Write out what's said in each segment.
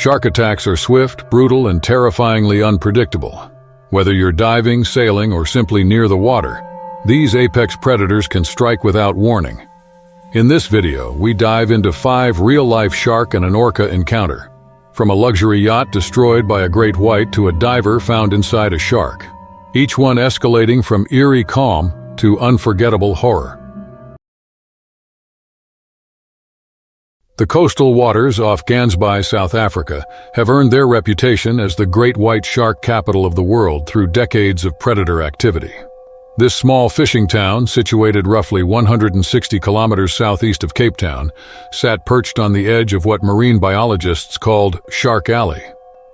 Shark attacks are swift, brutal, and terrifyingly unpredictable. Whether you're diving, sailing, or simply near the water, these apex predators can strike without warning. In this video, we dive into 5 real-life shark and an orca encounter, from a luxury yacht destroyed by a great white to a diver found inside a shark, each one escalating from eerie calm to unforgettable horror. The coastal waters off Gansby, South Africa, have earned their reputation as the great white shark capital of the world through decades of predator activity. This small fishing town, situated roughly 160 kilometers southeast of Cape Town, sat perched on the edge of what marine biologists called Shark Alley.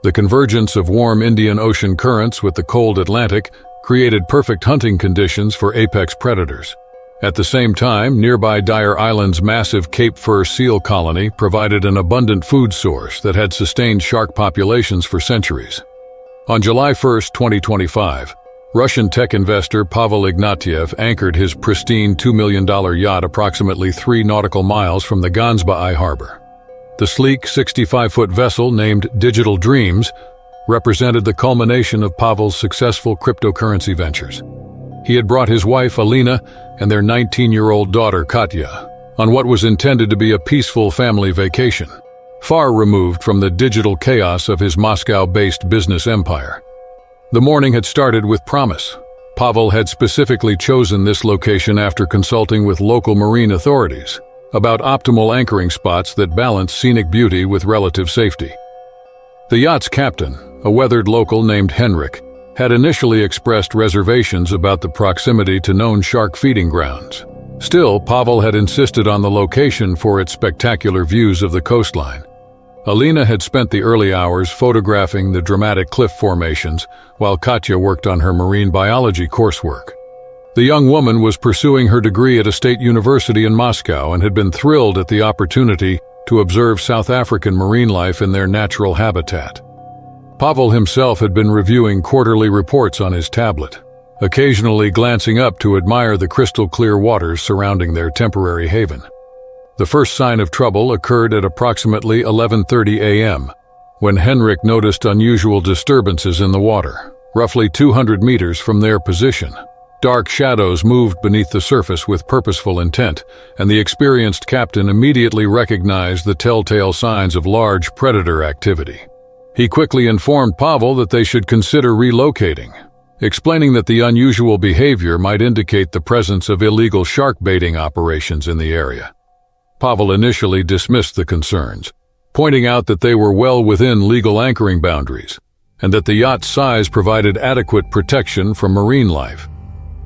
The convergence of warm Indian Ocean currents with the cold Atlantic created perfect hunting conditions for apex predators. At the same time, nearby Dyer Island's massive Cape Fur seal colony provided an abundant food source that had sustained shark populations for centuries. On July 1, 2025, Russian tech investor Pavel Ignatiev anchored his pristine $2 million yacht approximately 3 nautical miles from the Gansby harbor. The sleek 65-foot vessel named Digital Dreams represented the culmination of Pavel's successful cryptocurrency ventures. He had brought his wife Alina and their 19-year-old daughter Katya on what was intended to be a peaceful family vacation, far removed from the digital chaos of his Moscow-based business empire. The morning had started with promise. Pavel had specifically chosen this location after consulting with local marine authorities about optimal anchoring spots that balance scenic beauty with relative safety. The yacht's captain, a weathered local named Henrik, had initially expressed reservations about the proximity to known shark feeding grounds. Still, Pavel had insisted on the location for its spectacular views of the coastline. Alina had spent the early hours photographing the dramatic cliff formations, while Katya worked on her marine biology coursework. The young woman was pursuing her degree at a state university in Moscow and had been thrilled at the opportunity to observe South African marine life in their natural habitat. Pavel himself had been reviewing quarterly reports on his tablet, occasionally glancing up to admire the crystal-clear waters surrounding their temporary haven. The first sign of trouble occurred at approximately 11:30 a.m., when Henrik noticed unusual disturbances in the water, roughly 200 meters from their position. Dark shadows moved beneath the surface with purposeful intent, and the experienced captain immediately recognized the telltale signs of large predator activity. He quickly informed Pavel that they should consider relocating, explaining that the unusual behavior might indicate the presence of illegal shark baiting operations in the area. Pavel initially dismissed the concerns, pointing out that they were well within legal anchoring boundaries, and that the yacht's size provided adequate protection from marine life.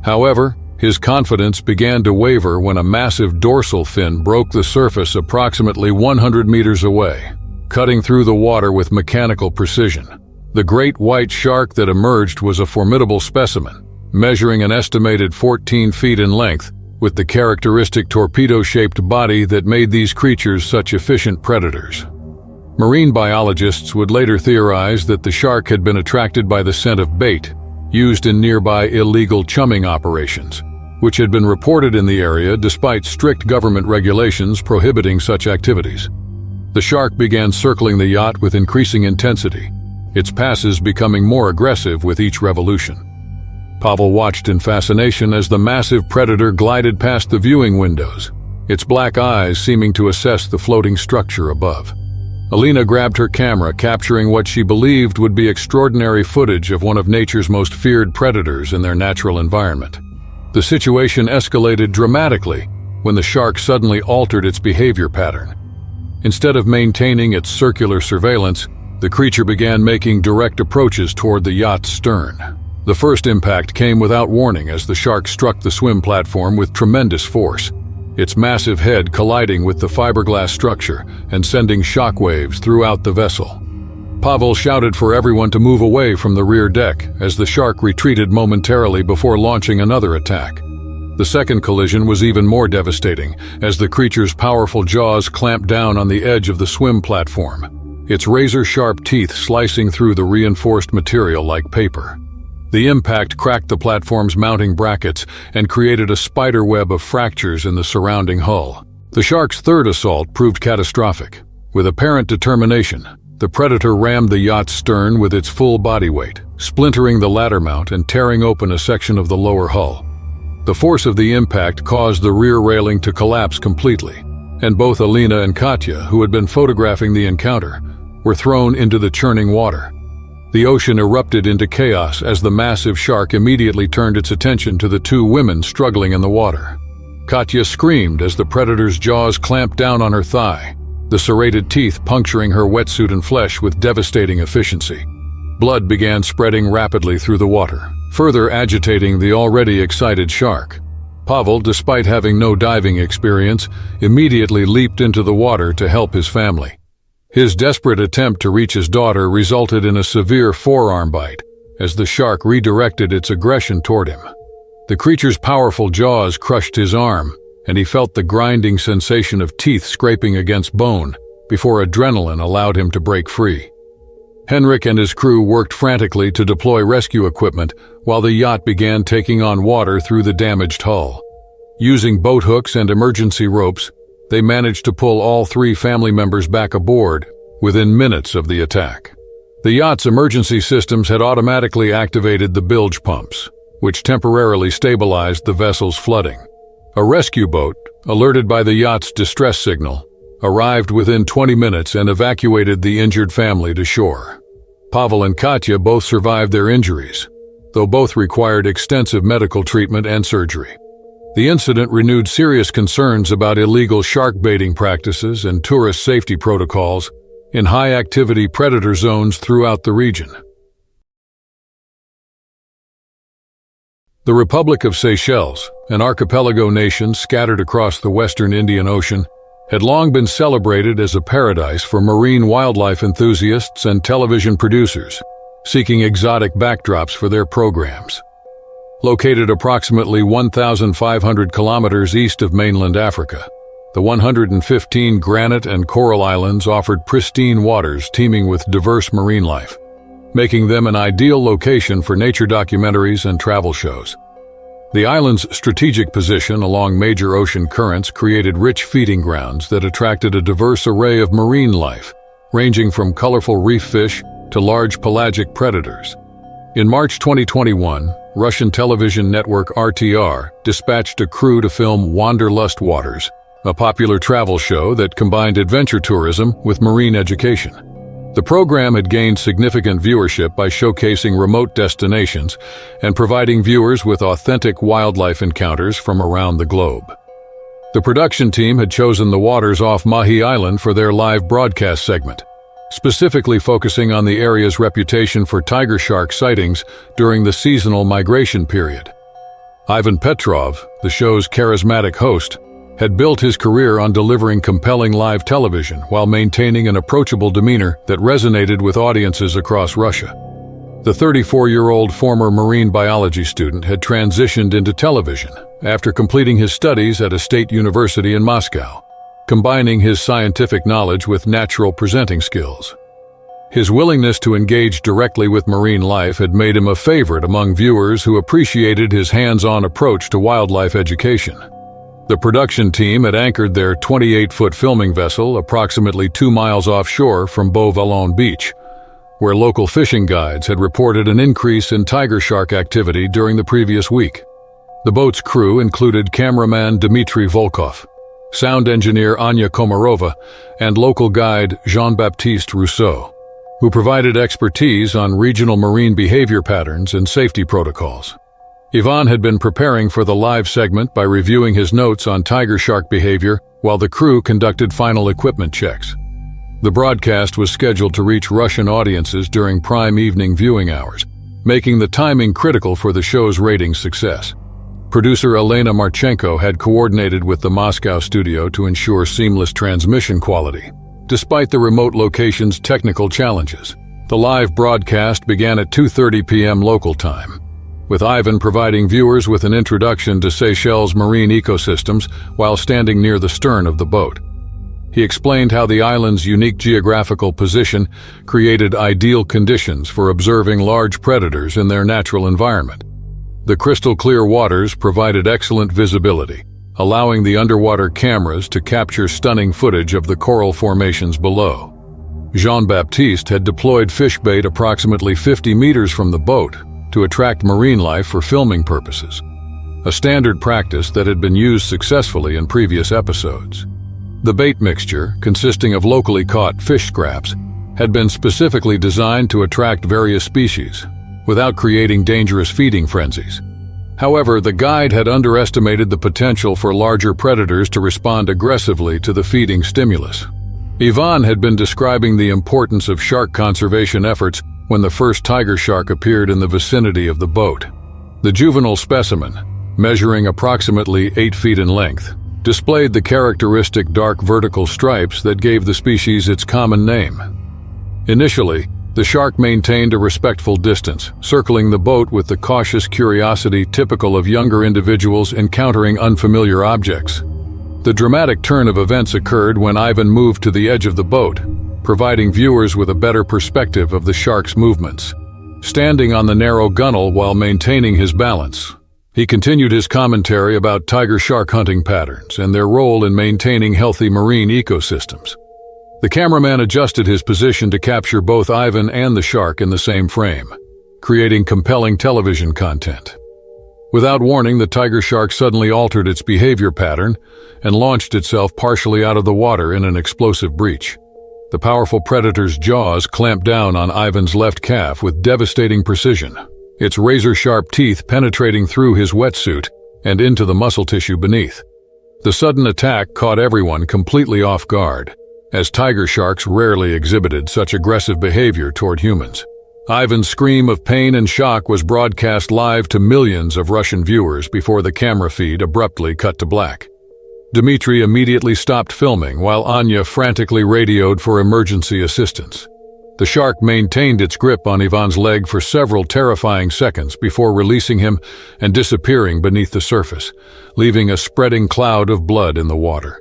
However, his confidence began to waver when a massive dorsal fin broke the surface approximately 100 meters away, cutting through the water with mechanical precision. The great white shark that emerged was a formidable specimen, measuring an estimated 14 feet in length, with the characteristic torpedo-shaped body that made these creatures such efficient predators. Marine biologists would later theorize that the shark had been attracted by the scent of bait used in nearby illegal chumming operations, which had been reported in the area despite strict government regulations prohibiting such activities. The shark began circling the yacht with increasing intensity, its passes becoming more aggressive with each revolution. Pavel watched in fascination as the massive predator glided past the viewing windows, its black eyes seeming to assess the floating structure above. Alina grabbed her camera, capturing what she believed would be extraordinary footage of one of nature's most feared predators in their natural environment. The situation escalated dramatically when the shark suddenly altered its behavior pattern. Instead of maintaining its circular surveillance, the creature began making direct approaches toward the yacht's stern. The first impact came without warning as the shark struck the swim platform with tremendous force, its massive head colliding with the fiberglass structure and sending shockwaves throughout the vessel. Pavel shouted for everyone to move away from the rear deck as the shark retreated momentarily before launching another attack. The second collision was even more devastating as the creature's powerful jaws clamped down on the edge of the swim platform, its razor-sharp teeth slicing through the reinforced material like paper. The impact cracked the platform's mounting brackets and created a spider web of fractures in the surrounding hull. The shark's third assault proved catastrophic. With apparent determination, The Predator rammed the yacht's stern with its full body weight, splintering the ladder mount and tearing open a section of the lower hull. The force of the impact caused the rear railing to collapse completely, and both Alina and Katya, who had been photographing the encounter, were thrown into the churning water. The ocean erupted into chaos as the massive shark immediately turned its attention to the two women struggling in the water. Katya screamed as the Predator's jaws clamped down on her thigh, the serrated teeth puncturing her wetsuit and flesh with devastating efficiency. Blood began spreading rapidly through the water, further agitating the already excited shark. Pavel, despite having no diving experience, immediately leaped into the water to help his family. His desperate attempt to reach his daughter resulted in a severe forearm bite as the shark redirected its aggression toward him. The creature's powerful jaws crushed his arm, and he felt the grinding sensation of teeth scraping against bone before adrenaline allowed him to break free. Henrik and his crew worked frantically to deploy rescue equipment while the yacht began taking on water through the damaged hull. Using boat hooks and emergency ropes, they managed to pull all three family members back aboard within minutes of the attack. The yacht's emergency systems had automatically activated the bilge pumps, which temporarily stabilized the vessel's flooding. A rescue boat, alerted by the yacht's distress signal, arrived within 20 minutes and evacuated the injured family to shore. Pavel and Katya both survived their injuries, though both required extensive medical treatment and surgery. The incident renewed serious concerns about illegal shark baiting practices and tourist safety protocols in high-activity predator zones throughout the region. The Republic of Seychelles, an archipelago nation scattered across the western Indian Ocean, had long been celebrated as a paradise for marine wildlife enthusiasts and television producers, seeking exotic backdrops for their programs. Located approximately 1,500 kilometers east of mainland Africa, the 115 granite and coral islands offered pristine waters teeming with diverse marine life, making them an ideal location for nature documentaries and travel shows. The island's strategic position along major ocean currents created rich feeding grounds that attracted a diverse array of marine life, ranging from colorful reef fish to large pelagic predators. In March 2021, Russian television network RTR dispatched a crew to film Wanderlust Waters, a popular travel show that combined adventure tourism with marine education. The program had gained significant viewership by showcasing remote destinations and providing viewers with authentic wildlife encounters from around the globe. The production team had chosen the waters off Mahi Island for their live broadcast segment, specifically focusing on the area's reputation for tiger shark sightings during the seasonal migration period. Ivan Petrov, the show's charismatic host, had built his career on delivering compelling live television while maintaining an approachable demeanor that resonated with audiences across Russia. The 34-year-old former marine biology student had transitioned into television after completing his studies at a state university in Moscow, combining his scientific knowledge with natural presenting skills. His willingness to engage directly with marine life had made him a favorite among viewers who appreciated his hands-on approach to wildlife education. The production team had anchored their 28-foot filming vessel approximately 2 miles offshore from Beau-Vallon Beach, where local fishing guides had reported an increase in tiger shark activity during the previous week. The boat's crew included cameraman Dmitry Volkov, sound engineer Anya Komarova, and local guide Jean-Baptiste Rousseau, who provided expertise on regional marine behavior patterns and safety protocols. Ivan had been preparing for the live segment by reviewing his notes on tiger shark behavior while the crew conducted final equipment checks. The broadcast was scheduled to reach Russian audiences during prime evening viewing hours, making the timing critical for the show's ratings success. Producer Elena Marchenko had coordinated with the Moscow studio to ensure seamless transmission quality. Despite the remote location's technical challenges, the live broadcast began at 2:30 p.m. local time, with Ivan providing viewers with an introduction to Seychelles' marine ecosystems while standing near the stern of the boat. He explained how the island's unique geographical position created ideal conditions for observing large predators in their natural environment. The crystal-clear waters provided excellent visibility, allowing the underwater cameras to capture stunning footage of the coral formations below. Jean-Baptiste had deployed fish bait approximately 50 meters from the boat to attract marine life for filming purposes, a standard practice that had been used successfully in previous episodes. The bait mixture, consisting of locally caught fish scraps, had been specifically designed to attract various species, without creating dangerous feeding frenzies. However, the guide had underestimated the potential for larger predators to respond aggressively to the feeding stimulus. Yvonne had been describing the importance of shark conservation efforts when the first tiger shark appeared in the vicinity of the boat. The juvenile specimen, measuring approximately 8 feet in length, displayed the characteristic dark vertical stripes that gave the species its common name. Initially, the shark maintained a respectful distance, circling the boat with the cautious curiosity typical of younger individuals encountering unfamiliar objects. The dramatic turn of events occurred when Ivan moved to the edge of the boat, providing viewers with a better perspective of the shark's movements. Standing on the narrow gunnel while maintaining his balance, he continued his commentary about tiger shark hunting patterns and their role in maintaining healthy marine ecosystems. The cameraman adjusted his position to capture both Ivan and the shark in the same frame, creating compelling television content. Without warning, the tiger shark suddenly altered its behavior pattern and launched itself partially out of the water in an explosive breach. The powerful predator's jaws clamped down on Ivan's left calf with devastating precision, its razor-sharp teeth penetrating through his wetsuit and into the muscle tissue beneath. The sudden attack caught everyone completely off guard, as tiger sharks rarely exhibited such aggressive behavior toward humans. Ivan's scream of pain and shock was broadcast live to millions of Russian viewers before the camera feed abruptly cut to black. Dmitry immediately stopped filming while Anya frantically radioed for emergency assistance. The shark maintained its grip on Ivan's leg for several terrifying seconds before releasing him and disappearing beneath the surface, leaving a spreading cloud of blood in the water.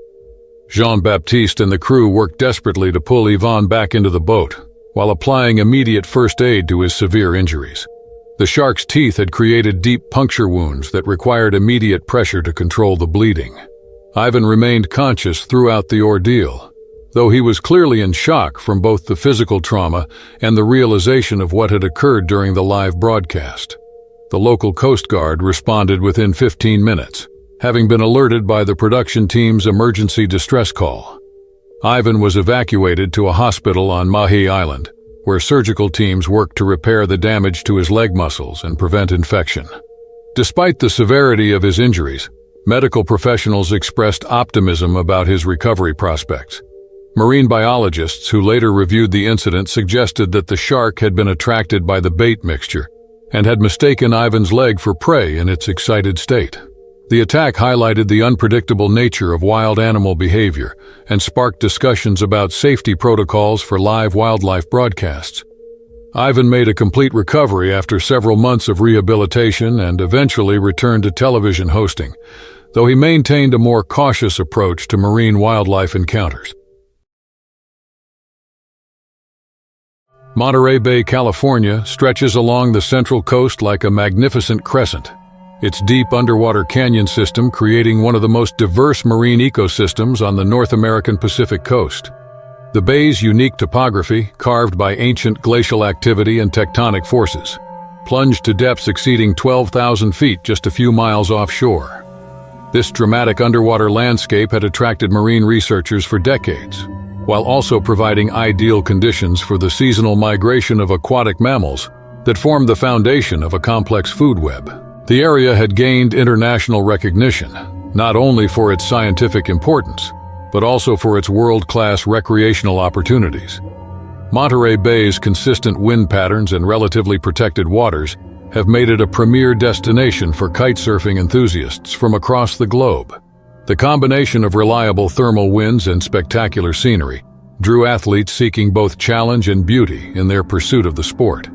Jean-Baptiste and the crew worked desperately to pull Yvonne back into the boat, while applying immediate first aid to his severe injuries. The shark's teeth had created deep puncture wounds that required immediate pressure to control the bleeding. Ivan remained conscious throughout the ordeal, though he was clearly in shock from both the physical trauma and the realization of what had occurred during the live broadcast. The local Coast Guard responded within 15 minutes, having been alerted by the production team's emergency distress call. Ivan was evacuated to a hospital on Mahi Island, where surgical teams worked to repair the damage to his leg muscles and prevent infection. Despite the severity of his injuries, medical professionals expressed optimism about his recovery prospects. Marine biologists who later reviewed the incident suggested that the shark had been attracted by the bait mixture and had mistaken Ivan's leg for prey in its excited state. The attack highlighted the unpredictable nature of wild animal behavior and sparked discussions about safety protocols for live wildlife broadcasts. Ivan made a complete recovery after several months of rehabilitation and eventually returned to television hosting, though he maintained a more cautious approach to marine wildlife encounters. Monterey Bay, California, stretches along the central coast like a magnificent crescent, its deep underwater canyon system creating one of the most diverse marine ecosystems on the North American Pacific coast. The bay's unique topography, carved by ancient glacial activity and tectonic forces, plunged to depths exceeding 12,000 feet just a few miles offshore. This dramatic underwater landscape had attracted marine researchers for decades, while also providing ideal conditions for the seasonal migration of aquatic mammals that formed the foundation of a complex food web. The area had gained international recognition, not only for its scientific importance, but also for its world-class recreational opportunities. Monterey Bay's consistent wind patterns and relatively protected waters have made it a premier destination for kitesurfing enthusiasts from across the globe. The combination of reliable thermal winds and spectacular scenery drew athletes seeking both challenge and beauty in their pursuit of the sport.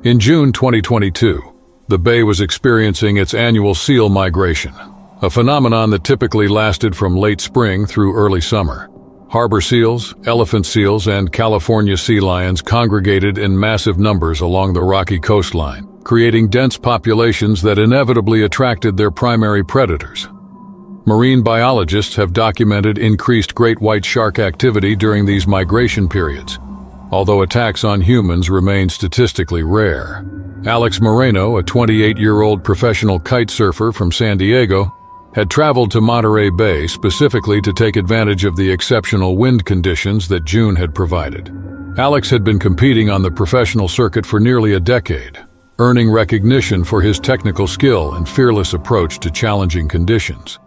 In June 2022, the bay was experiencing its annual seal migration, a phenomenon that typically lasted from late spring through early summer. Harbor seals, elephant seals, and California sea lions congregated in massive numbers along the rocky coastline, creating dense populations that inevitably attracted their primary predators. Marine biologists have documented increased great white shark activity during these migration periods, although attacks on humans remain statistically rare. Alex Moreno, a 28-year-old professional kite surfer from San Diego, had traveled to Monterey Bay specifically to take advantage of the exceptional wind conditions that June had provided. Alex had been competing on the professional circuit for nearly a decade, earning recognition for his technical skill and fearless approach to challenging conditions.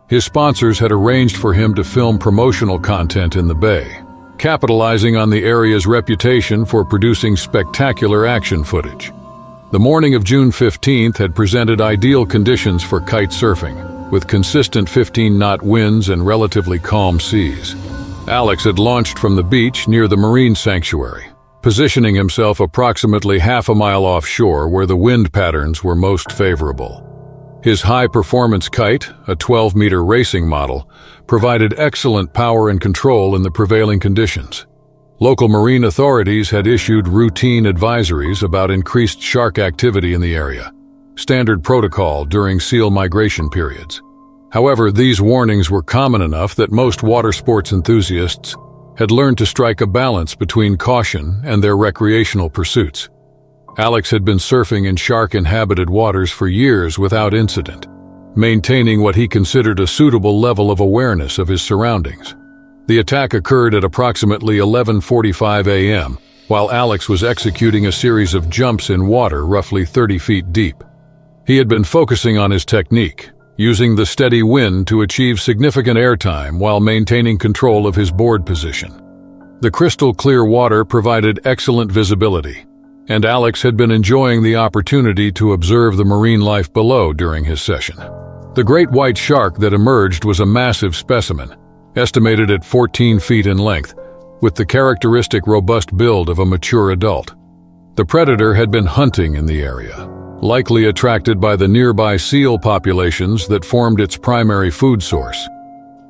His sponsors had arranged for him to film promotional content in the bay, capitalizing on the area's reputation for producing spectacular action footage. The morning of June 15th had presented ideal conditions for kite surfing, with consistent 15-knot winds and relatively calm seas. Alex had launched from the beach near the marine sanctuary, positioning himself approximately half a mile offshore where the wind patterns were most favorable. His high-performance kite, a 12-meter racing model, provided excellent power and control in the prevailing conditions. Local marine authorities had issued routine advisories about increased shark activity in the area, standard protocol during seal migration periods. However, these warnings were common enough that most water sports enthusiasts had learned to strike a balance between caution and their recreational pursuits. Alex had been surfing in shark-inhabited waters for years without incident, maintaining what he considered a suitable level of awareness of his surroundings. The attack occurred at approximately 11:45 a.m., while Alex was executing a series of jumps in water roughly 30 feet deep. He had been focusing on his technique, using the steady wind to achieve significant airtime while maintaining control of his board position. The crystal-clear water provided excellent visibility, and Alex had been enjoying the opportunity to observe the marine life below during his session. The great white shark that emerged was a massive specimen, estimated at 14 feet in length, with the characteristic robust build of a mature adult. The predator had been hunting in the area, likely attracted by the nearby seal populations that formed its primary food source.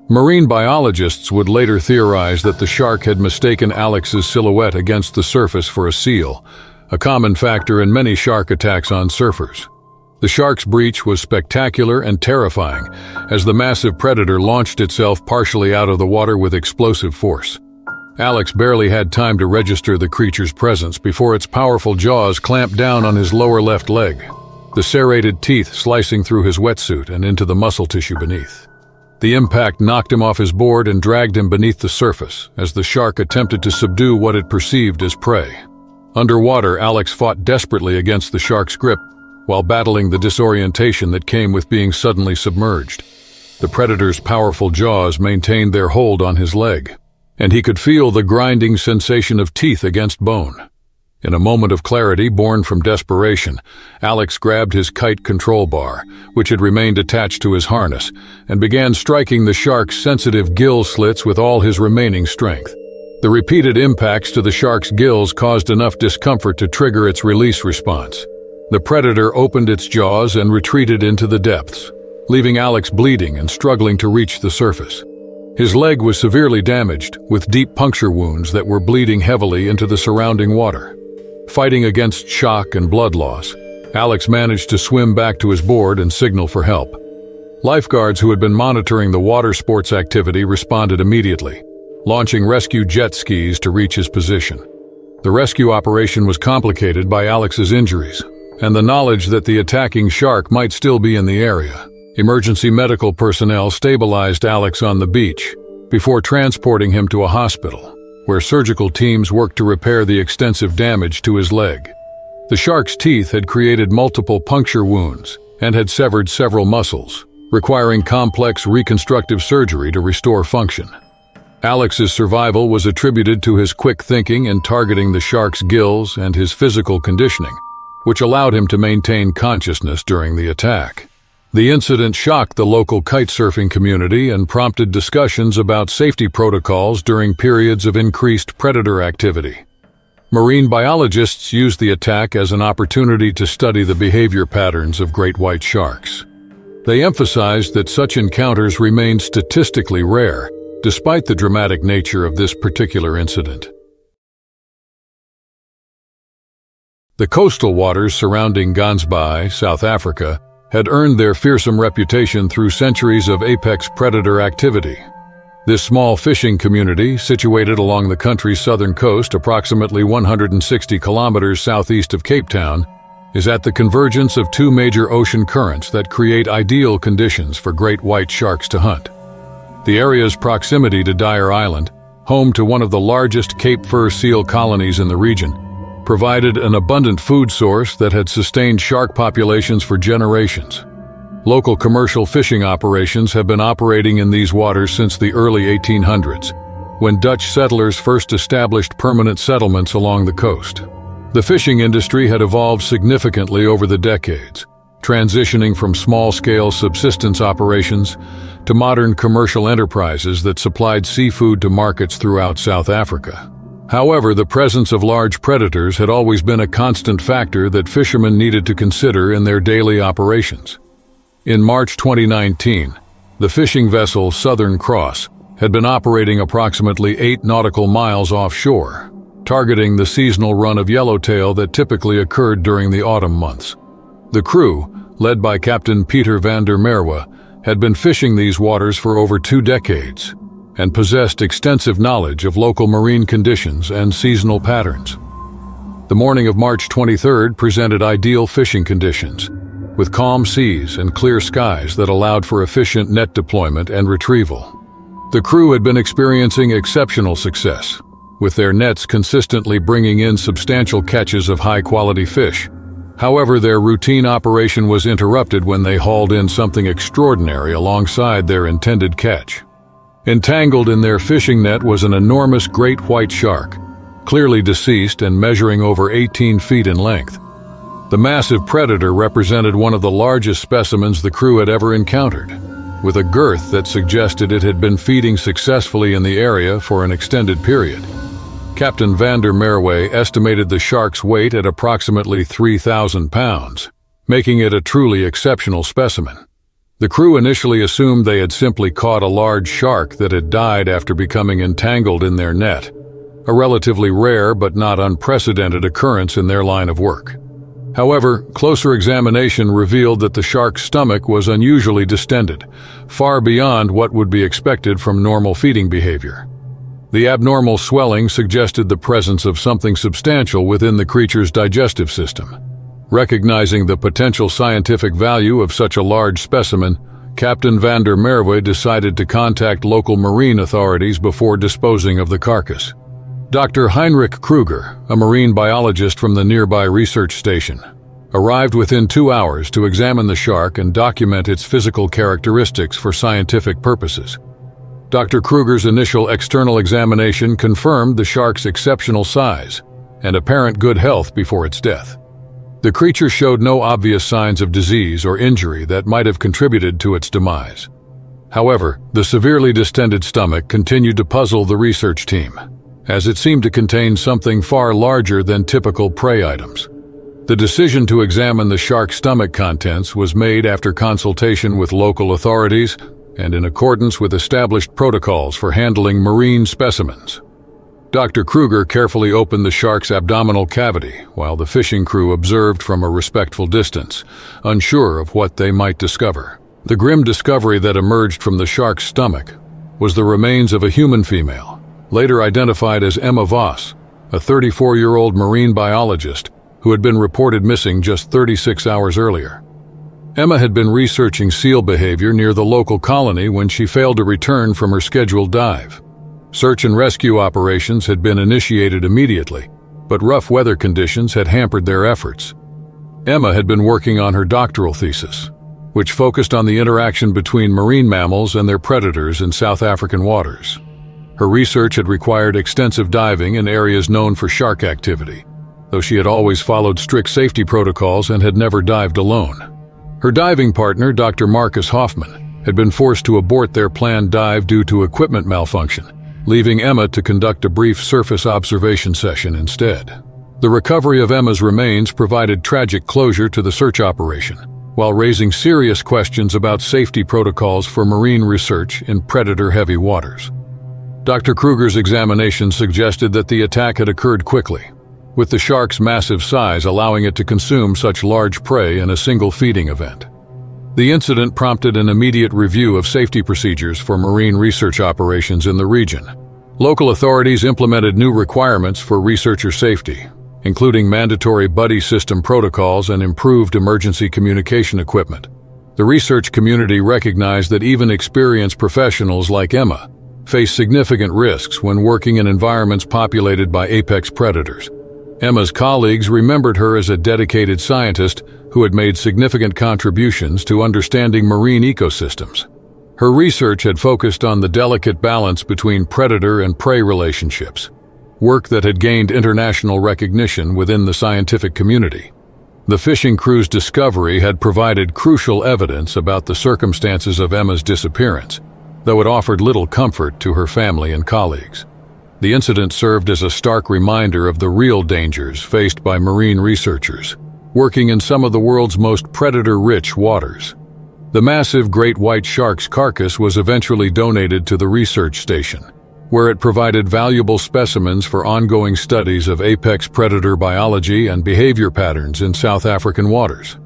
Marine biologists would later theorize that the shark had mistaken Alex's silhouette against the surface for a seal, a common factor in many shark attacks on surfers. The shark's breach was spectacular and terrifying, as the massive predator launched itself partially out of the water with explosive force. Alex barely had time to register the creature's presence before its powerful jaws clamped down on his lower left leg, the serrated teeth slicing through his wetsuit and into the muscle tissue beneath. The impact knocked him off his board and dragged him beneath the surface as the shark attempted to subdue what it perceived as prey. Underwater, Alex fought desperately against the shark's grip while battling the disorientation that came with being suddenly submerged. The predator's powerful jaws maintained their hold on his leg, and he could feel the grinding sensation of teeth against bone. In a moment of clarity born from desperation, Alex grabbed his kite control bar, which had remained attached to his harness, and began striking the shark's sensitive gill slits with all his remaining strength. The repeated impacts to the shark's gills caused enough discomfort to trigger its release response. The predator opened its jaws and retreated into the depths, leaving Alex bleeding and struggling to reach the surface. His leg was severely damaged, with deep puncture wounds that were bleeding heavily into the surrounding water. Fighting against shock and blood loss, Alex managed to swim back to his board and signal for help. Lifeguards who had been monitoring the water sports activity responded immediately, launching rescue jet skis to reach his position. The rescue operation was complicated by Alex's injuries and the knowledge that the attacking shark might still be in the area. Emergency medical personnel stabilized Alex on the beach before transporting him to a hospital, where surgical teams worked to repair the extensive damage to his leg. The shark's teeth had created multiple puncture wounds and had severed several muscles, requiring complex reconstructive surgery to restore function. Alex's survival was attributed to his quick thinking and targeting the shark's gills and his physical conditioning, which allowed him to maintain consciousness during the attack. The incident shocked the local kitesurfing community and prompted discussions about safety protocols during periods of increased predator activity. Marine biologists used the attack as an opportunity to study the behavior patterns of great white sharks. They emphasized that such encounters remained statistically rare, despite the dramatic nature of this particular incident. The coastal waters surrounding Gansbaai, South Africa, had earned their fearsome reputation through centuries of apex predator activity. This small fishing community, situated along the country's southern coast approximately 160 kilometers southeast of Cape Town, is at the convergence of two major ocean currents that create ideal conditions for great white sharks to hunt. The area's proximity to Dyer Island, home to one of the largest Cape fur seal colonies in the region, provided an abundant food source that had sustained shark populations for generations. Local commercial fishing operations have been operating in these waters since the early 1800s, when Dutch settlers first established permanent settlements along the coast. The fishing industry had evolved significantly over the decades, transitioning from small-scale subsistence operations to modern commercial enterprises that supplied seafood to markets throughout South Africa. However, the presence of large predators had always been a constant factor that fishermen needed to consider in their daily operations. In March 2019, the fishing vessel Southern Cross had been operating approximately 8 nautical miles offshore, targeting the seasonal run of yellowtail that typically occurred during the autumn months. The crew, led by Captain Peter van der Merwe, had been fishing these waters for over 2 decades and possessed extensive knowledge of local marine conditions and seasonal patterns. The morning of March 23rd presented ideal fishing conditions, with calm seas and clear skies that allowed for efficient net deployment and retrieval. The crew had been experiencing exceptional success, with their nets consistently bringing in substantial catches of high-quality fish. However, their routine operation was interrupted when they hauled in something extraordinary alongside their intended catch. Entangled in their fishing net was an enormous great white shark, clearly deceased and measuring over 18 feet in length. The massive predator represented one of the largest specimens the crew had ever encountered, with a girth that suggested it had been feeding successfully in the area for an extended period. Captain van der Merwe estimated the shark's weight at approximately 3,000 pounds, making it a truly exceptional specimen. The crew initially assumed they had simply caught a large shark that had died after becoming entangled in their net, a relatively rare but not unprecedented occurrence in their line of work. However, closer examination revealed that the shark's stomach was unusually distended, far beyond what would be expected from normal feeding behavior. The abnormal swelling suggested the presence of something substantial within the creature's digestive system. Recognizing the potential scientific value of such a large specimen, Captain van der Merwe decided to contact local marine authorities before disposing of the carcass. Dr. Heinrich Kruger, a marine biologist from the nearby research station, arrived within 2 hours to examine the shark and document its physical characteristics for scientific purposes. Dr. Kruger's initial external examination confirmed the shark's exceptional size and apparent good health before its death. The creature showed no obvious signs of disease or injury that might have contributed to its demise. However, the severely distended stomach continued to puzzle the research team, as it seemed to contain something far larger than typical prey items. The decision to examine the shark's stomach contents was made after consultation with local authorities and in accordance with established protocols for handling marine specimens. Dr. Kruger carefully opened the shark's abdominal cavity while the fishing crew observed from a respectful distance, unsure of what they might discover. The grim discovery that emerged from the shark's stomach was the remains of a human female, later identified as Emma Voss, a 34-year-old marine biologist who had been reported missing just 36 hours earlier. Emma had been researching seal behavior near the local colony when she failed to return from her scheduled dive. Search and rescue operations had been initiated immediately, but rough weather conditions had hampered their efforts. Emma had been working on her doctoral thesis, which focused on the interaction between marine mammals and their predators in South African waters. Her research had required extensive diving in areas known for shark activity, though she had always followed strict safety protocols and had never dived alone. Her diving partner, Dr. Marcus Hoffman, had been forced to abort their planned dive due to equipment malfunction, leaving Emma to conduct a brief surface observation session instead. The recovery of Emma's remains provided tragic closure to the search operation, while raising serious questions about safety protocols for marine research in predator-heavy waters. Dr. Kruger's examination suggested that the attack had occurred quickly, with the shark's massive size allowing it to consume such large prey in a single feeding event. The incident prompted an immediate review of safety procedures for marine research operations in the region. Local authorities implemented new requirements for researcher safety, including mandatory buddy system protocols and improved emergency communication equipment. The research community recognized that even experienced professionals like Emma face significant risks when working in environments populated by apex predators. Emma's colleagues remembered her as a dedicated scientist who had made significant contributions to understanding marine ecosystems. Her research had focused on the delicate balance between predator and prey relationships, work that had gained international recognition within the scientific community. The fishing crew's discovery had provided crucial evidence about the circumstances of Emma's disappearance, though it offered little comfort to her family and colleagues. The incident served as a stark reminder of the real dangers faced by marine researchers working in some of the world's most predator-rich waters. The massive great white shark's carcass was eventually donated to the research station, where it provided valuable specimens for ongoing studies of apex predator biology and behavior patterns in South African waters.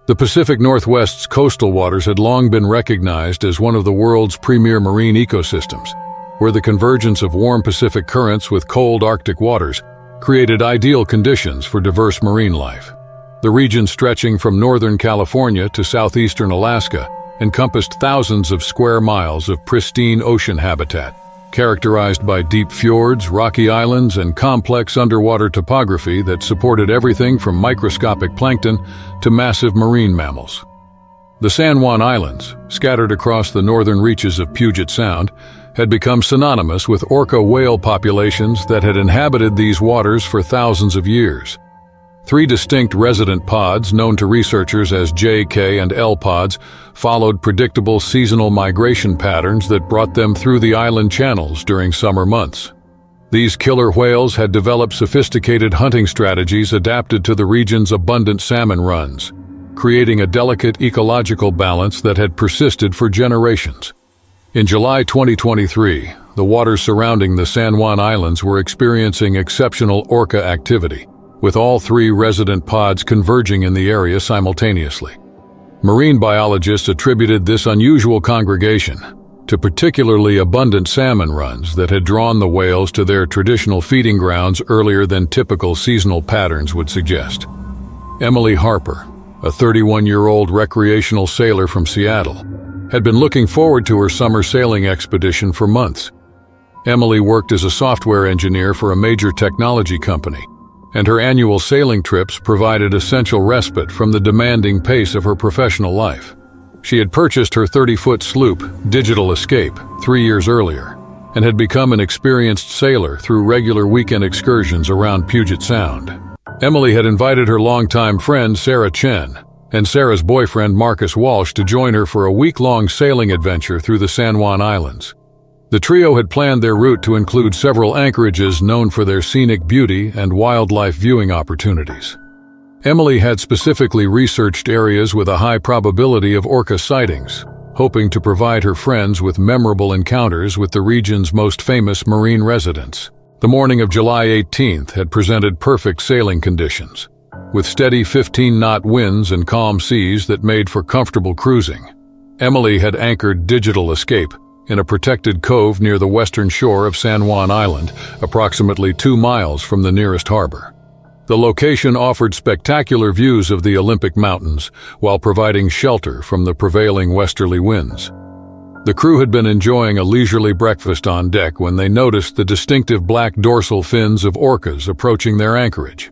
The Pacific Northwest's coastal waters had long been recognized as one of the world's premier marine ecosystems, where the convergence of warm Pacific currents with cold Arctic waters created ideal conditions for diverse marine life. The region, stretching from northern California to southeastern Alaska, encompassed thousands of square miles of pristine ocean habitat, characterized by deep fjords, rocky islands, and complex underwater topography that supported everything from microscopic plankton to massive marine mammals. The San Juan Islands, scattered across the northern reaches of Puget Sound, had become synonymous with orca whale populations that had inhabited these waters for thousands of years. 3 distinct resident pods, known to researchers as J, K, and L pods, followed predictable seasonal migration patterns that brought them through the island channels during summer months. These killer whales had developed sophisticated hunting strategies adapted to the region's abundant salmon runs, creating a delicate ecological balance that had persisted for generations. In July 2023, the waters surrounding the San Juan Islands were experiencing exceptional orca activity, with all 3 resident pods converging in the area simultaneously. Marine biologists attributed this unusual congregation to particularly abundant salmon runs that had drawn the whales to their traditional feeding grounds earlier than typical seasonal patterns would suggest. Emily Harper, a 31-year-old recreational sailor from Seattle, had been looking forward to her summer sailing expedition for months. Emily worked as a software engineer for a major technology company, and her annual sailing trips provided essential respite from the demanding pace of her professional life. She had purchased her 30-foot sloop, Digital Escape, 3 years earlier, and had become an experienced sailor through regular weekend excursions around Puget Sound. Emily had invited her longtime friend Sarah Chen and Sarah's boyfriend Marcus Walsh to join her for a week-long sailing adventure through the San Juan Islands. The trio had planned their route to include several anchorages known for their scenic beauty and wildlife viewing opportunities. Emily had specifically researched areas with a high probability of orca sightings, hoping to provide her friends with memorable encounters with the region's most famous marine residents. The morning of July 18th had presented perfect sailing conditions, with steady 15-knot winds and calm seas that made for comfortable cruising. Emily had anchored Digital Escape in a protected cove near the western shore of San Juan Island, approximately 2 miles from the nearest harbor. The location offered spectacular views of the Olympic Mountains while providing shelter from the prevailing westerly winds. The crew had been enjoying a leisurely breakfast on deck when they noticed the distinctive black dorsal fins of orcas approaching their anchorage.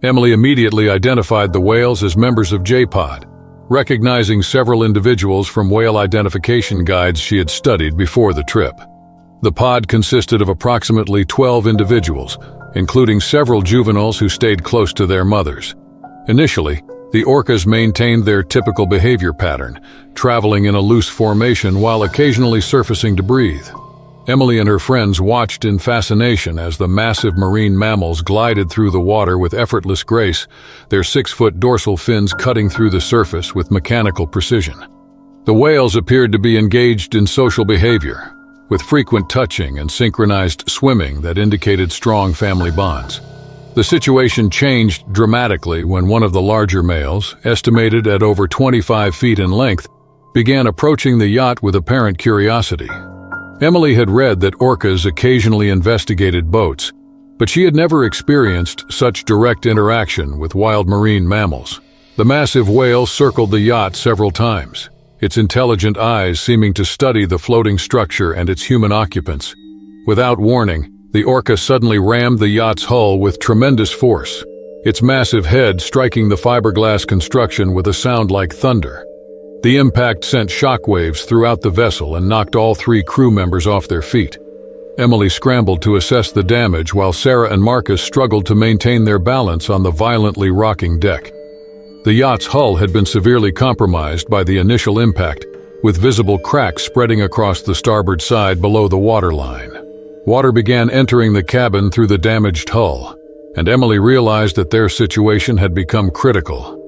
Emily immediately identified the whales as members of J-Pod, recognizing several individuals from whale identification guides she had studied before the trip. The pod consisted of approximately 12 individuals, including several juveniles who stayed close to their mothers. Initially, the orcas maintained their typical behavior pattern, traveling in a loose formation while occasionally surfacing to breathe. Emily and her friends watched in fascination as the massive marine mammals glided through the water with effortless grace, their 6-foot dorsal fins cutting through the surface with mechanical precision. The whales appeared to be engaged in social behavior, with frequent touching and synchronized swimming that indicated strong family bonds. The situation changed dramatically when one of the larger males, estimated at over 25 feet in length, began approaching the yacht with apparent curiosity. Emily had read that orcas occasionally investigated boats, but she had never experienced such direct interaction with wild marine mammals. The massive whale circled the yacht several times, its intelligent eyes seeming to study the floating structure and its human occupants. Without warning, the orca suddenly rammed the yacht's hull with tremendous force, its massive head striking the fiberglass construction with a sound like thunder. The impact sent shockwaves throughout the vessel and knocked all 3 crew members off their feet. Emily scrambled to assess the damage while Sarah and Marcus struggled to maintain their balance on the violently rocking deck. The yacht's hull had been severely compromised by the initial impact, with visible cracks spreading across the starboard side below the waterline. Water began entering the cabin through the damaged hull, and Emily realized that their situation had become critical.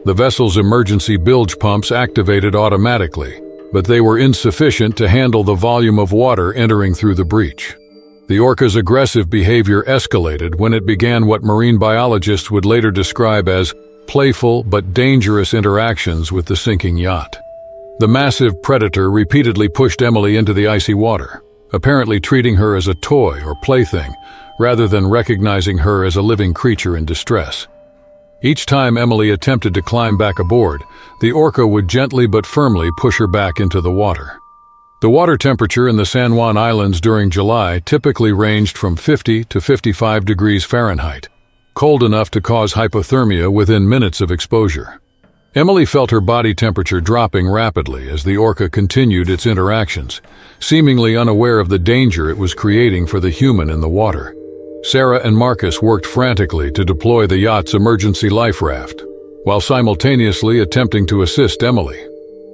The vessel's emergency bilge pumps activated automatically, but they were insufficient to handle the volume of water entering through the breach. The orca's aggressive behavior escalated when it began what marine biologists would later describe as playful but dangerous interactions with the sinking yacht. The massive predator repeatedly pushed Emily into the icy water, apparently treating her as a toy or plaything, rather than recognizing her as a living creature in distress. Each time Emily attempted to climb back aboard, the orca would gently but firmly push her back into the water. The water temperature in the San Juan Islands during July typically ranged from 50 to 55 degrees Fahrenheit, cold enough to cause hypothermia within minutes of exposure. Emily felt her body temperature dropping rapidly as the orca continued its interactions, seemingly unaware of the danger it was creating for the human in the water. Sarah and Marcus worked frantically to deploy the yacht's emergency life raft, while simultaneously attempting to assist Emily.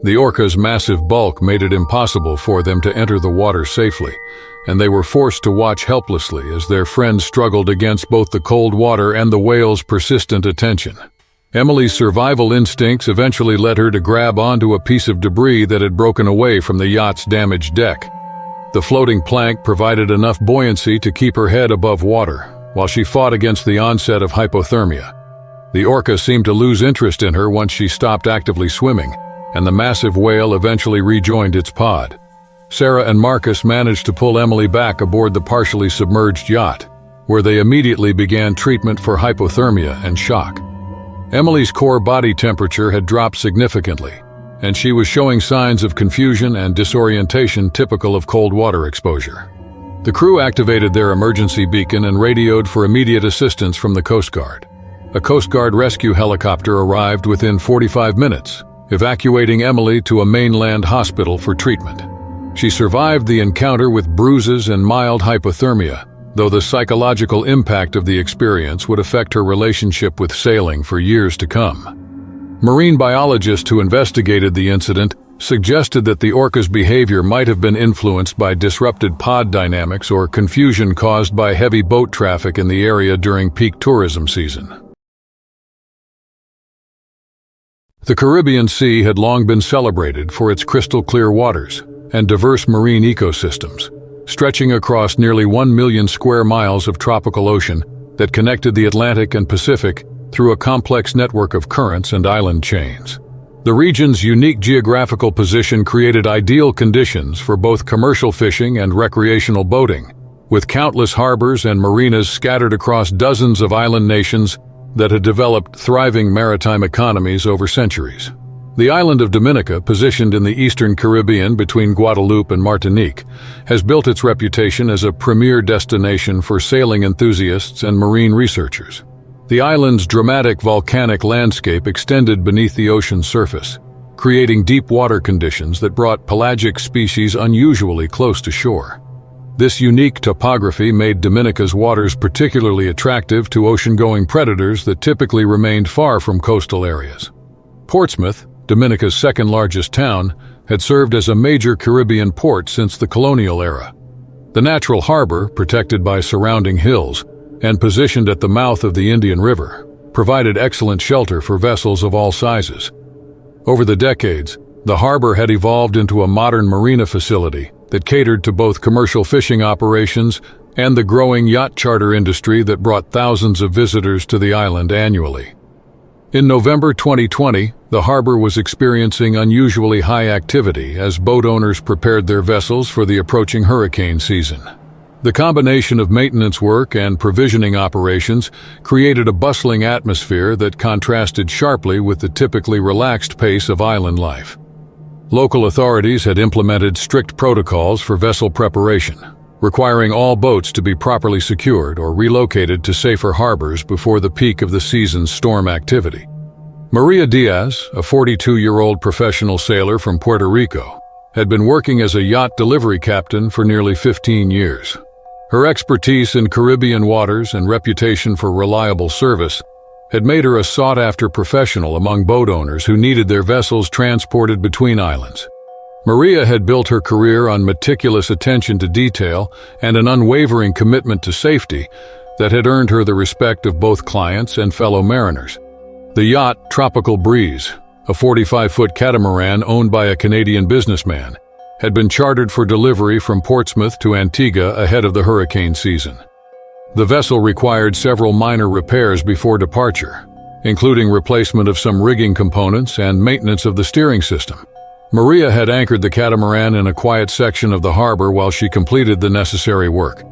The orca's massive bulk made it impossible for them to enter the water safely, and they were forced to watch helplessly as their friends struggled against both the cold water and the whale's persistent attention. Emily's survival instincts eventually led her to grab onto a piece of debris that had broken away from the yacht's damaged deck. The floating plank provided enough buoyancy to keep her head above water, while she fought against the onset of hypothermia. The orca seemed to lose interest in her once she stopped actively swimming, and the massive whale eventually rejoined its pod. Sarah and Marcus managed to pull Emily back aboard the partially submerged yacht, where they immediately began treatment for hypothermia and shock. Emily's core body temperature had dropped significantly, and she was showing signs of confusion and disorientation typical of cold water exposure. The crew activated their emergency beacon and radioed for immediate assistance from the Coast Guard. A Coast Guard rescue helicopter arrived within 45 minutes, evacuating Emily to a mainland hospital for treatment. She survived the encounter with bruises and mild hypothermia, though the psychological impact of the experience would affect her relationship with sailing for years to come. Marine biologists who investigated the incident suggested that the orca's behavior might have been influenced by disrupted pod dynamics or confusion caused by heavy boat traffic in the area during peak tourism season. The Caribbean Sea had long been celebrated for its crystal-clear waters and diverse marine ecosystems, stretching across nearly 1 million square miles of tropical ocean that connected the Atlantic and Pacific through a complex network of currents and island chains. The region's unique geographical position created ideal conditions for both commercial fishing and recreational boating, with countless harbors and marinas scattered across dozens of island nations that had developed thriving maritime economies over centuries. The island of Dominica, positioned in the eastern Caribbean between Guadeloupe and Martinique, has built its reputation as a premier destination for sailing enthusiasts and marine researchers. The island's dramatic volcanic landscape extended beneath the ocean's surface, creating deep water conditions that brought pelagic species unusually close to shore. This unique topography made Dominica's waters particularly attractive to ocean-going predators that typically remained far from coastal areas. Portsmouth, Dominica's second-largest town, had served as a major Caribbean port since the colonial era. The natural harbor, protected by surrounding hills and positioned at the mouth of the Indian River, provided excellent shelter for vessels of all sizes. Over the decades, the harbor had evolved into a modern marina facility that catered to both commercial fishing operations and the growing yacht charter industry that brought thousands of visitors to the island annually. In November 2020, the harbor was experiencing unusually high activity as boat owners prepared their vessels for the approaching hurricane season. The combination of maintenance work and provisioning operations created a bustling atmosphere that contrasted sharply with the typically relaxed pace of island life. Local authorities had implemented strict protocols for vessel preparation, requiring all boats to be properly secured or relocated to safer harbors before the peak of the season's storm activity. Maria Diaz, a 42-year-old professional sailor from Puerto Rico, had been working as a yacht delivery captain for nearly 15 years. Her expertise in Caribbean waters and reputation for reliable service had made her a sought-after professional among boat owners who needed their vessels transported between islands. Maria had built her career on meticulous attention to detail and an unwavering commitment to safety that had earned her the respect of both clients and fellow mariners. The yacht, Tropical Breeze, a 45-foot catamaran owned by a Canadian businessman, had been chartered for delivery from Portsmouth to Antigua ahead of the hurricane season. The vessel required several minor repairs before departure, including replacement of some rigging components and maintenance of the steering system. Maria had anchored the catamaran in a quiet section of the harbor while she completed the necessary work.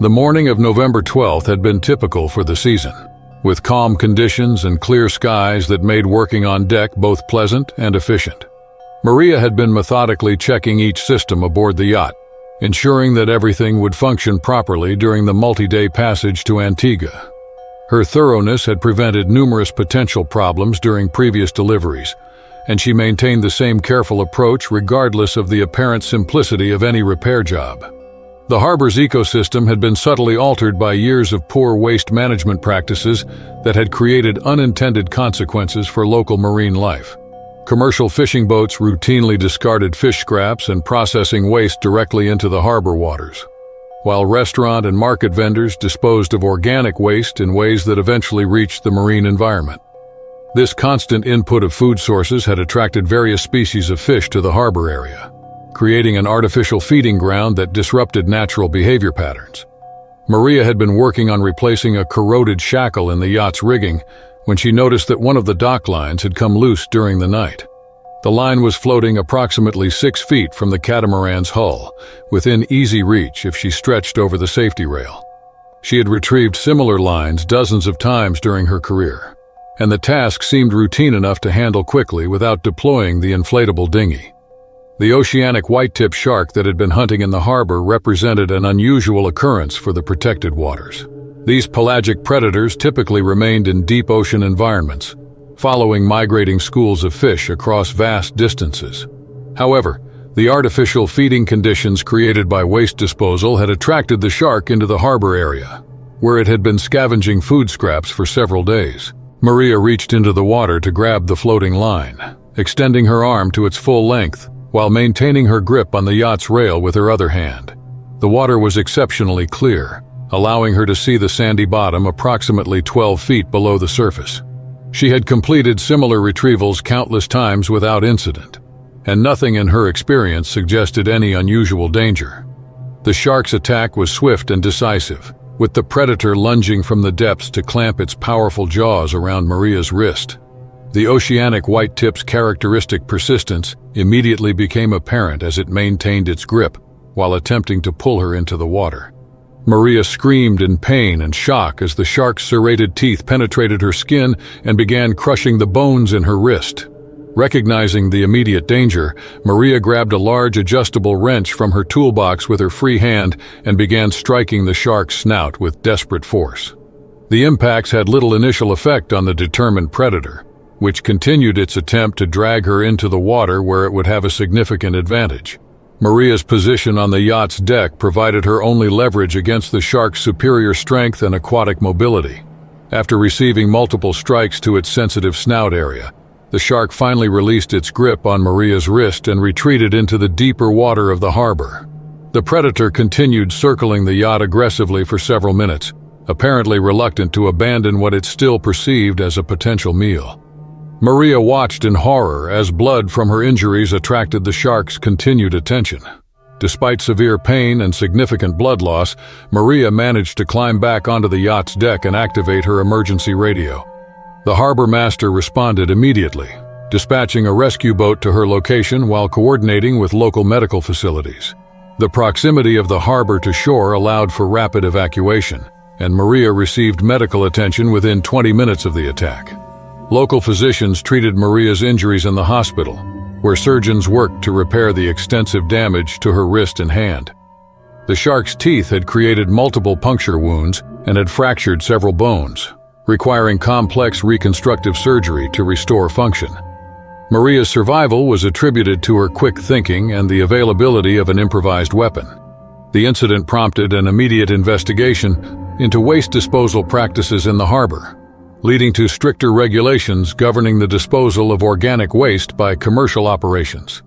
The morning of November 12th had been typical for the season, with calm conditions and clear skies that made working on deck both pleasant and efficient. Maria had been methodically checking each system aboard the yacht, ensuring that everything would function properly during the multi-day passage to Antigua. Her thoroughness had prevented numerous potential problems during previous deliveries, and she maintained the same careful approach regardless of the apparent simplicity of any repair job. The harbor's ecosystem had been subtly altered by years of poor waste management practices that had created unintended consequences for local marine life. Commercial fishing boats routinely discarded fish scraps and processing waste directly into the harbor waters, while restaurant and market vendors disposed of organic waste in ways that eventually reached the marine environment. This constant input of food sources had attracted various species of fish to the harbor area, creating an artificial feeding ground that disrupted natural behavior patterns. Maria had been working on replacing a corroded shackle in the yacht's rigging when she noticed that one of the dock lines had come loose during the night. The line was floating approximately 6 feet from the catamaran's hull, within easy reach if she stretched over the safety rail. She had retrieved similar lines dozens of times during her career, and the task seemed routine enough to handle quickly without deploying the inflatable dinghy. The oceanic whitetip shark that had been hunting in the harbor represented an unusual occurrence for the protected waters. These pelagic predators typically remained in deep ocean environments, following migrating schools of fish across vast distances. However, the artificial feeding conditions created by waste disposal had attracted the shark into the harbor area, where it had been scavenging food scraps for several days. Maria reached into the water to grab the floating line, extending her arm to its full length, while maintaining her grip on the yacht's rail with her other hand. The water was exceptionally clear, allowing her to see the sandy bottom approximately 12 feet below the surface. She had completed similar retrievals countless times without incident, and nothing in her experience suggested any unusual danger. The shark's attack was swift and decisive, with the predator lunging from the depths to clamp its powerful jaws around Maria's wrist. The oceanic whitetip's characteristic persistence immediately became apparent as it maintained its grip while attempting to pull her into the water. Maria screamed in pain and shock as the shark's serrated teeth penetrated her skin and began crushing the bones in her wrist. Recognizing the immediate danger, Maria grabbed a large adjustable wrench from her toolbox with her free hand and began striking the shark's snout with desperate force. The impacts had little initial effect on the determined predator, which continued its attempt to drag her into the water where it would have a significant advantage. Maria's position on the yacht's deck provided her only leverage against the shark's superior strength and aquatic mobility. After receiving multiple strikes to its sensitive snout area, the shark finally released its grip on Maria's wrist and retreated into the deeper water of the harbor. The predator continued circling the yacht aggressively for several minutes, apparently reluctant to abandon what it still perceived as a potential meal. Maria watched in horror as blood from her injuries attracted the shark's continued attention. Despite severe pain and significant blood loss, Maria managed to climb back onto the yacht's deck and activate her emergency radio. The harbor master responded immediately, dispatching a rescue boat to her location while coordinating with local medical facilities. The proximity of the harbor to shore allowed for rapid evacuation, and Maria received medical attention within 20 minutes of the attack. Local physicians treated Maria's injuries in the hospital, where surgeons worked to repair the extensive damage to her wrist and hand. The shark's teeth had created multiple puncture wounds and had fractured several bones, requiring complex reconstructive surgery to restore function. Maria's survival was attributed to her quick thinking and the availability of an improvised weapon. The incident prompted an immediate investigation into waste disposal practices in the harbor, leading to stricter regulations governing the disposal of organic waste by commercial operations.